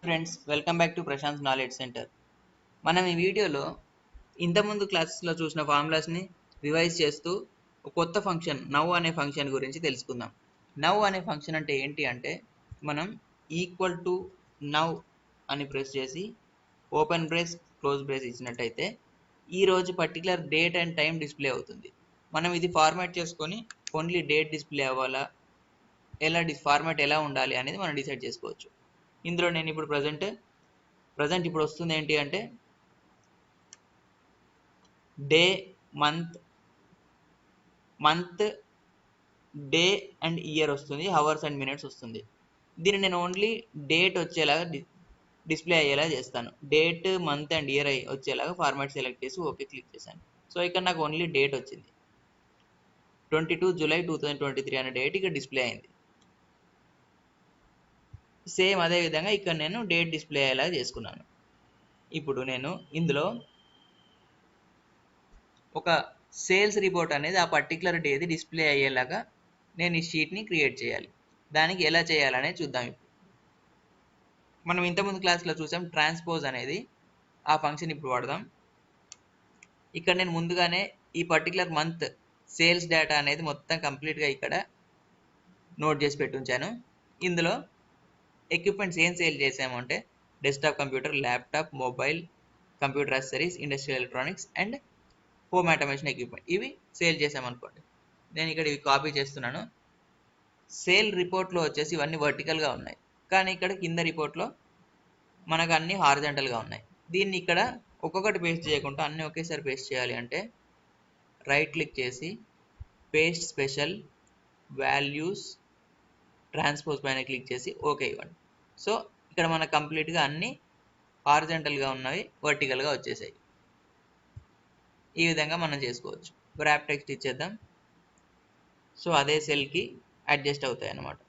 Friends, welcome back to Prashant knowledge centre. మనం ఈ వీడియోలో ఇంతకుముందు క్లాసెస్లో చూసిన ఫార్ములాస్ని రివైజ్ చేస్తూ ఒక కొత్త ఫంక్షన్ నవ్ అనే ఫంక్షన్ గురించి తెలుసుకుందాం. నవ్ అనే ఫంక్షన్ అంటే ఏంటి అంటే, మనం ఈక్వల్ టు నవ్ అని ప్రెస్ చేసి ఓపెన్ బ్రేస్ క్లోజ్ బ్రేస్ ఇచ్చినట్టయితే ఈరోజు particular date and time display అవుతుంది. మనం ఇది ఫార్మాట్ చేసుకొని ఓన్లీ డేట్ డిస్ప్లే అవ్వాలా, ఫార్మాట్ ఎలా ఉండాలి అనేది మనం డిసైడ్ చేసుకోవచ్చు. ఇందులో నేను ఇప్పుడు ప్రజెంట్ ఇప్పుడు వస్తుంది ఏంటి అంటే day, month day and year వస్తుంది, హవర్స్ అండ్ మినిట్స్ వస్తుంది. దీన్ని నేను ఓన్లీ డేట్ వచ్చేలాగా డిస్ప్లే అయ్యేలా చేస్తాను. డేట్, మంత్ అండ్ ఇయర్ వచ్చేలాగా ఫార్మాట్ సెలెక్ట్ చేసి ఓకే క్లిక్ చేశాను. సో ఇక్కడ నాకు ఓన్లీ డేట్ వచ్చింది. 22 జూలై 2023 అనే డేట్ ఇక్కడ డిస్ప్లే అయింది. సేమ్ అదే విధంగా ఇక్కడ నేను డేట్ డిస్ప్లే అయ్యేలా చేసుకున్నాను. ఇప్పుడు నేను ఇందులో ఒక సేల్స్ రిపోర్ట్ అనేది ఆ పర్టికులర్ డేది డిస్ప్లే అయ్యేలాగా నేను ఈ షీట్ని క్రియేట్ చేయాలి. దానికి ఎలా చేయాలనేది చూద్దాం. ఇప్పుడు మనం ఇంతకుముందు క్లాస్లో చూసాం ట్రాన్స్పోజ్ అనేది, ఆ ఫంక్షన్ ఇప్పుడు వాడదాం. ఇక్కడ నేను ముందుగానే ఈ పర్టికులర్ మంత్ సేల్స్ డేటా అనేది మొత్తం కంప్లీట్గా ఇక్కడ నోట్ చేసి పెట్టి ఉంచాను. ఇందులో ఎక్విప్మెంట్స్ ఏం సేల్ చేసాము అంటే desktop computer, laptop, mobile, computer accessories, industrial electronics and home automation equipment ఇవి సేల్ చేసామనుకోండి. నేను ఇక్కడ ఇవి కాపీ చేస్తున్నాను. సేల్ రిపోర్ట్లో వచ్చేసి ఇవన్నీ వర్టికల్గా ఉన్నాయి, కానీ ఇక్కడ కింద రిపోర్ట్లో మనకు అన్ని హారిజాంటల్గా ఉన్నాయి. దీన్ని ఇక్కడ ఒక్కొక్కటి పేస్ట్ చేయకుండా అన్నీ ఒకేసారి పేస్ట్ చేయాలి అంటే రైట్ క్లిక్ చేసి పేస్ట్ స్పెషల్ వాల్యూస్ ట్రాన్స్పోజ్ పైన క్లిక్ చేసి ఓకే ఇవ్వండి. సో ఇక్కడ మనకు కంప్లీట్గా అన్ని హారిజాంటల్గా ఉన్నవి వర్టికల్గా వచ్చేసాయి. ఈ విధంగా మనం చేసుకోవచ్చు. ర్యాప్ టెక్స్ట్ ఇచ్చేద్దాం. సో అదే సెల్కి అడ్జస్ట్ అవుతాయి అన్నమాట.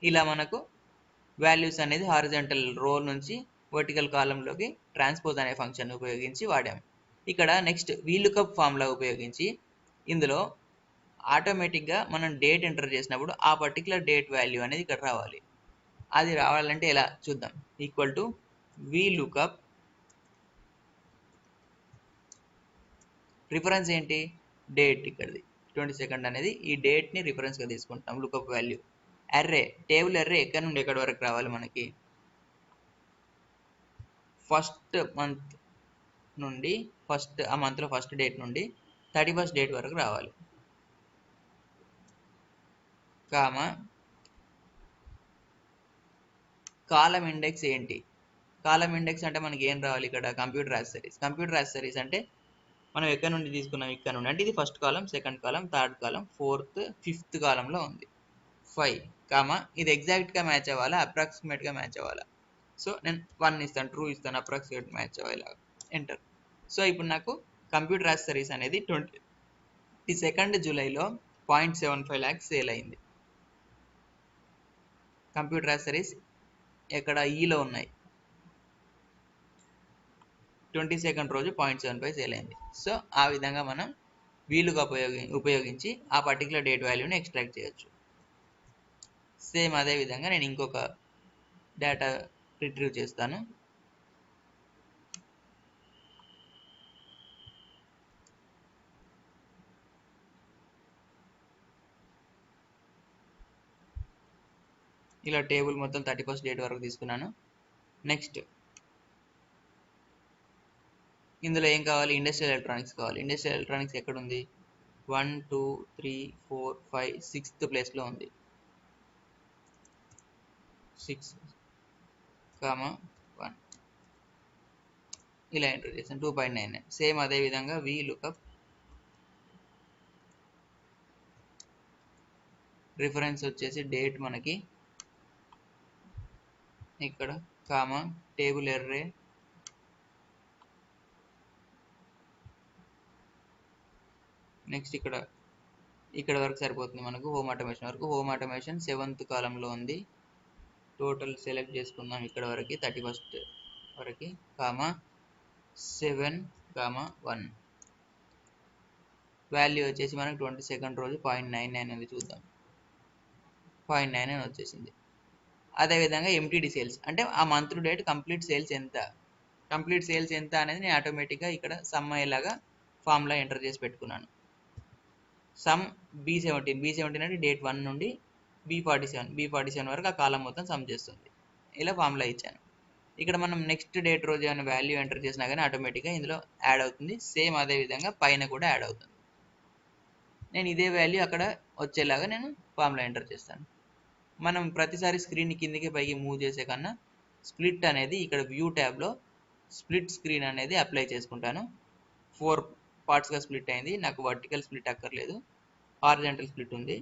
ఇలా మనకు వాల్యూస్ అనేది హారిజాంటల్ రో నుంచి వర్టికల్ కాలంలోకి ట్రాన్స్పోజ్ అనే ఫంక్షన్ ఉపయోగించి వాడాము. ఇక్కడ నెక్స్ట్ vlookup ఫార్ములా ఉపయోగించి ఇందులో ఆటోమేటిక్గా మనం డేట్ ఎంటర్ చేసినప్పుడు ఆ పర్టికులర్ డేట్ వాల్యూ అనేది ఇక్కడ రావాలి. అది రావాలంటే ఎలా చూద్దాం. ఈక్వల్ టు vlookup రిఫరెన్స్ ఏంటి, డేట్. ఇక్కడది 22 అనేది ఈ డేట్ని రిఫరెన్స్గా తీసుకుంటాం. Lookup value array, table array ఎక్కడి నుండి ఎక్కడి వరకు రావాలి మనకి, ఫస్ట్ మంత్ నుండి ఆ మంత్లో ఫస్ట్ డేట్ నుండి 31st డేట్ వరకు రావాలి. కాలం ఇండెక్స్ ఏంటి, కాలం ఇండెక్స్ అంటే మనకి ఏం రావాలి, ఇక్కడ కంప్యూటర్ యాక్సెసరీస్ అంటే మనం ఎక్కడి నుండి తీసుకున్నాం, ఇక్కడ నుండి. అంటే ఇది ఫస్ట్ కాలం, సెకండ్ కాలం, థర్డ్ కాలం, ఫోర్త్, ఫిఫ్త్ కాలంలో ఉంది. 5 ఇది ఎగ్జాక్ట్గా మ్యాచ్ అవ్వాలా, అప్రాక్సిమేట్గా మ్యాచ్ అవ్వాలా. సో నేను 1 ఇస్తాను, ట్రూ ఇస్తాను, అప్రాక్సిమేట్ మ్యాచ్ అవ్వాలి, ఎంటర్. సో ఇప్పుడు నాకు కంప్యూటర్ యాక్సెసరీస్ అనేది 22 జూలైలో 0.75 lakhs సేల్ అయింది. కంప్యూటర్ యాక్సెసరీస్ ఎక్కడ ఈలో ఉన్నాయి, 22 రోజు 0.75 సేల్ అయింది. సో ఆ విధంగా మనం వీలుగా ఉపయోగించి ఆ పర్టికులర్ డేట్ వాల్యూని ఎక్స్ట్రాక్ట్ చేయొచ్చు. సేమ్ అదే విధంగా నేను ఇంకొక డేటా రిట్రీవ్ చేస్తాను. ఇలా టేబుల్ మొత్తం 31st డేట్ వరకు తీసుకున్నాను. నెక్స్ట్ ఇందులో ఏం కావాలి, ఇండస్ట్రియల్ ఎలక్ట్రానిక్స్ కావాలి. ఇండస్ట్రియల్ ఎలక్ట్రానిక్స్ ఎక్కడ ఉంది, 1 2 3 4 5 6th ప్లేస్లో ఉంది. 6, 1 ఇలా ఎంటర్ చేసాను. 2.99. సేమ్ అదే విధంగా vlookup రిఫరెన్స్ వచ్చేసి డేట్ మనకి ఇక్కడ, టేబుల్ ఎర్రే, నెక్స్ట్ ఇక్కడ వరకు సరిపోతుంది మనకు. హోమ్ ఆటోమేషన్ వరకు, హోమ్ ఆటోమేషన్ 7th కాలంలో ఉంది. టోటల్ సెలెక్ట్ చేసుకుందాం ఇక్కడ వరకు 31st వరకు, 7, 1 వాల్యూ వచ్చేసి మనకు 22nd రోజు 0.99 అనేది చూద్దాం. 0.99 వచ్చేసింది. అదేవిధంగా ఎంటీడీ సేల్స్ అంటే ఆ month to date complete sales ఎంత అనేది నేను ఆటోమేటిక్గా ఇక్కడ సమ్ అయ్యేలాగా ఫామ్లో ఎంటర్ చేసి పెట్టుకున్నాను. సమ్ బి17 అంటే డేట్ 1 నుండి బి47 వరకు ఆ కాలం మొత్తం సమ్ చేస్తుంది. ఇలా ఫామ్లో ఇచ్చాను. ఇక్కడ మనం నెక్స్ట్ డేట్ రోజు అనే వాల్యూ ఎంటర్ చేసినా కానీ ఆటోమేటిక్గా ఇందులో యాడ్ అవుతుంది. సేమ్ అదే విధంగా పైన కూడా యాడ్ అవుతుంది. నేను ఇదే వాల్యూ అక్కడ వచ్చేలాగా నేను ఫామ్లో ఎంటర్ చేస్తాను. మనం ప్రతిసారి స్క్రీన్ కిందికి పైకి మూవ్ చేసే కన్నా స్ప్లిట్ అనేది ఇక్కడ వ్యూ ట్యాబ్లో స్ప్లిట్ స్క్రీన్ అనేది అప్లై చేసుకుంటాను. 4 పార్ట్స్గా స్ప్లిట్ అయింది. నాకు వర్టికల్ స్ప్లిట్ అక్కర్లేదు, హారిజాంటల్ స్ప్లిట్ ఉంది.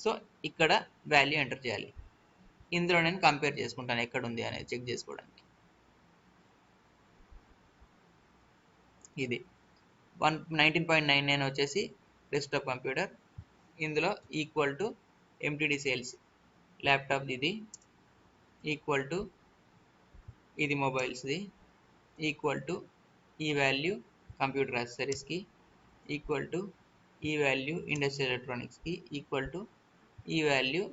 సో ఇక్కడ వాల్యూ ఎంటర్ చేయాలి. ఇందులో నేను కంపేర్ చేసుకుంటాను ఎక్కడ ఉంది అనేది చెక్ చేసుకోవడానికి. ఇది 19.99 వచ్చేసి డెస్క్టాప్ కంప్యూటర్. ఇందులో equal to MTD sales laptop ఇది, ఈక్వల్ టు ఇది మొబైల్స్ది, ఈక్వల్ టు ఈ వాల్యూ కంప్యూటర్ యాక్సెసరీస్కి, ఈక్వల్ టు ఈ వాల్యూ ఇండస్ట్రియల్ ఎలక్ట్రానిక్స్కి, ఈక్వల్ టు ఈ వాల్యూ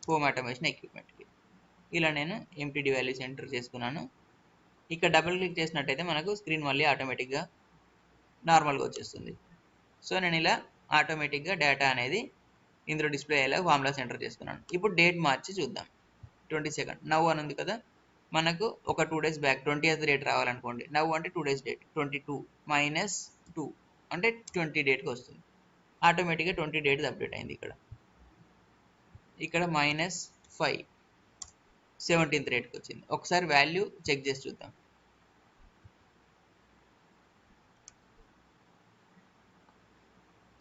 హోమ్ ఆటోమేషన్ ఎక్విప్మెంట్కి. ఇలా నేను ఎంటీడీ వాల్యూస్ ఎంటర్ చేసుకున్నాను. ఇక్కడ డబుల్ క్లిక్ చేసినట్టయితే మనకు స్క్రీన్ మళ్ళీ ఆటోమేటిక్గా నార్మల్గా వచ్చేస్తుంది. సో నేను ఇలా ఆటోమేటిక్గా డేటా అనేది ఇందులో డిస్ప్లే అయ్యేలా ఫార్ములాస్ ఎంటర్ చేసుకున్నాను. ఇప్పుడు డేట్ మార్చి చూద్దాం. 22 నవ్ అని ఉంది కదా, మనకు ఒక 2 days బ్యాక్ 20th డేట్ రావాలనుకోండి. నవ్ అంటే 2 days డేట్, 22 మైనస్ 2 అంటే 20 డేట్కి వస్తుంది. ఆటోమేటిక్గా 20 డేట్ అప్డేట్ అయింది. ఇక్కడ -5 17th డేట్కి వచ్చింది. ఒకసారి వాల్యూ చెక్ చేసి చూద్దాం.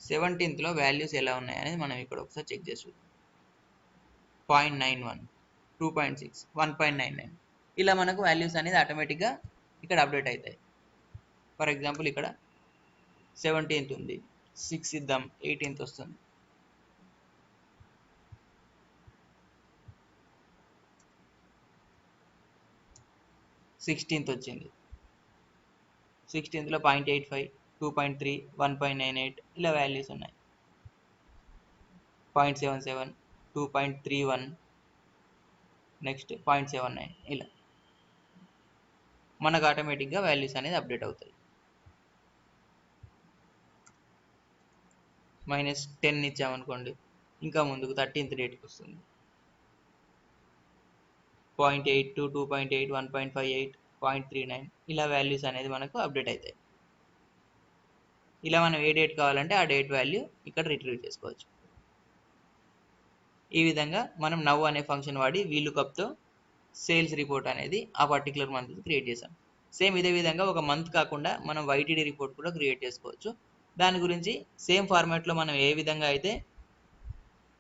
17th వాల్యూస్ ఎలా ఉన్నాయి అనేది మనం ఇక్కడ ఒకసారి చెక్ చేసి చూద్దాం. 0.91, 2.6, 1.99 ఇలా మనకు వాల్యూస్ అనేది ఆటోమేటిక్గా ఇక్కడ అప్డేట్ అవుతాయి. ఫర్ ఎగ్జాంపుల్ ఇక్కడ 17th ఉంది, 6 ఇద్దాం, 18th వస్తుంది. సిక్స్టీన్త్ వచ్చింది. 16th 0.85, 2.3, 1.98 ఇలా వాల్యూస్ ఉన్నాయి. 0.77, 2.31, నెక్స్ట్ 0.79 ఇలా మనకు ఆటోమేటిక్గా వాల్యూస్ అనేది అప్డేట్ అవుతాయి. -10 ఇచ్చామనుకోండి, ఇంకా ముందుకు 13th డేట్కి వస్తుంది. 0.82, 2.8, 1.58, 0.39 ఇలా వాల్యూస్ అనేది మనకు అప్డేట్ అవుతాయి. ఇలా మనం ఏ డేట్ కావాలంటే ఆ డేట్ వాల్యూ ఇక్కడ రిట్రీవ్ చేసుకోవచ్చు. ఈ విధంగా మనం నవ్ అనే ఫంక్షన్ వాడి vlookup సేల్స్ రిపోర్ట్ అనేది ఆ పర్టికులర్ మంత్ క్రియేట్ చేసాం. సేమ్ ఇదే విధంగా ఒక మంత్ కాకుండా మనం వైటీడీ రిపోర్ట్ కూడా క్రియేట్ చేసుకోవచ్చు. దాని గురించి సేమ్ ఫార్మాట్లో మనం ఏ విధంగా అయితే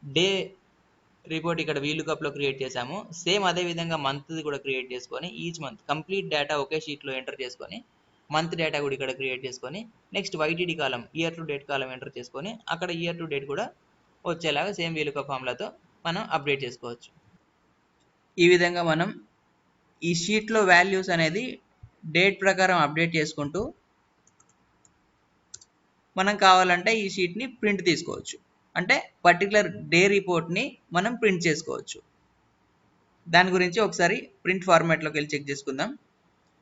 డే రిపోర్ట్ ఇక్కడ vlookup క్రియేట్ చేసాము, సేమ్ అదే విధంగా మంత్ కూడా క్రియేట్ చేసుకొని ఈచ్ మంత్ కంప్లీట్ డేటా ఒకే షీట్లో ఎంటర్ చేసుకొని మంత్ డేటా కూడా ఇక్కడ క్రియేట్ చేసుకొని next YTD column year to date column enter చేసుకొని అక్కడ ఇయర్ టు డేట్ కూడా వచ్చేలాగా సేమ్ vlookup ఫార్ములాతో మనం అప్డేట్ చేసుకోవచ్చు. ఈ విధంగా మనం ఈ షీట్లో వాల్యూస్ అనేది డేట్ ప్రకారం అప్డేట్ చేసుకుంటూ మనం కావాలంటే ఈ షీట్ని ప్రింట్ తీసుకోవచ్చు. అంటే పర్టికులర్ డే రిపోర్ట్ని మనం ప్రింట్ చేసుకోవచ్చు. దాని గురించి ఒకసారి ప్రింట్ ఫార్మాట్లోకి వెళ్ళి చెక్ చేసుకుందాం.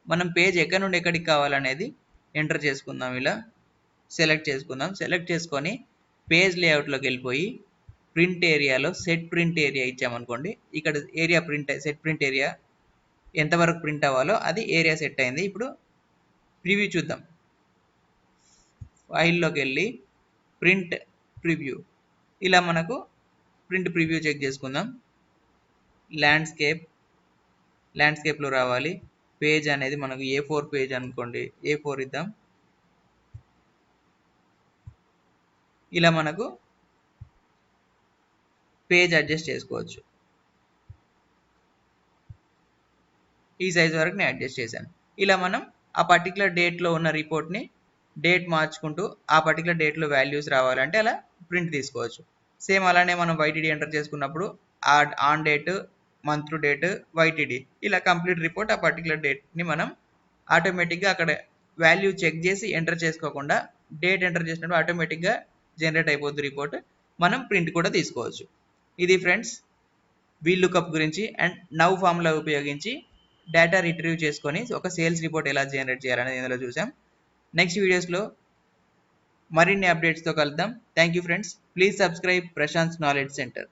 మనం పేజ్ ఎక్కడి నుండి ఎక్కడికి కావాలనేది ఎంటర్ చేసుకుందాం. ఇలా సెలెక్ట్ చేసుకుందాం. సెలెక్ట్ చేసుకొని పేజ్ లేఅవుట్లోకి వెళ్ళిపోయి ప్రింట్ ఏరియాలో సెట్ ప్రింట్ ఏరియా ఇచ్చామనుకోండి, ఇక్కడ ఏరియా సెట్ ప్రింట్ ఏరియా ఎంతవరకు ప్రింట్ అవ్వాలో అది ఏరియా సెట్ అయింది. ఇప్పుడు ప్రివ్యూ చూద్దాం. ఫైల్లోకి వెళ్ళి ప్రింట్ ప్రివ్యూ, ఇలా మనకు ప్రింట్ ప్రివ్యూ చెక్ చేసుకుందాం. ల్యాండ్స్కేప్లో రావాలి. పేజ్ అనేది మనకు A4 పేజ్ అనుకోండి, A4 ఇద్దాం. ఇలా మనకు పేజ్ అడ్జస్ట్ చేసుకోవచ్చు. ఈ సైజ్ వరకు నేను అడ్జస్ట్ చేశాను. ఇలా మనం ఆ పర్టికులర్ డేట్లో ఉన్న రిపోర్ట్ని డేట్ మార్చుకుంటూ ఆ పర్టికులర్ డేట్లో వాల్యూస్ రావాలంటే అలా ప్రింట్ తీసుకోవచ్చు. సేమ్ అలానే మనం వైటీడీ ఎంటర్ చేసుకున్నప్పుడు on date, month to date, YTD ఇలా కంప్లీట్ రిపోర్ట్ ఆ పర్టికులర్ డేట్ని మనం ఆటోమేటిక్గా అక్కడ వాల్యూ చెక్ చేసి ఎంటర్ చేసుకోకుండా డేట్ ఎంటర్ చేసినప్పుడు ఆటోమేటిక్గా జనరేట్ అయిపోద్ది రిపోర్ట్. మనం ప్రింట్ కూడా తీసుకోవచ్చు. ఇది ఫ్రెండ్స్ vlookup గురించి అండ్ నౌ ఫార్ములా ఉపయోగించి డేటా రిట్రీవ్ చేసుకొని ఒక సేల్స్ రిపోర్ట్ ఎలా జనరేట్ చేయాలనేది ఇందులో చూసాం. నెక్స్ట్ వీడియోస్లో మరిన్ని అప్డేట్స్తో కలుద్దాం. Thank you friends. Please subscribe Prashant knowledge centre.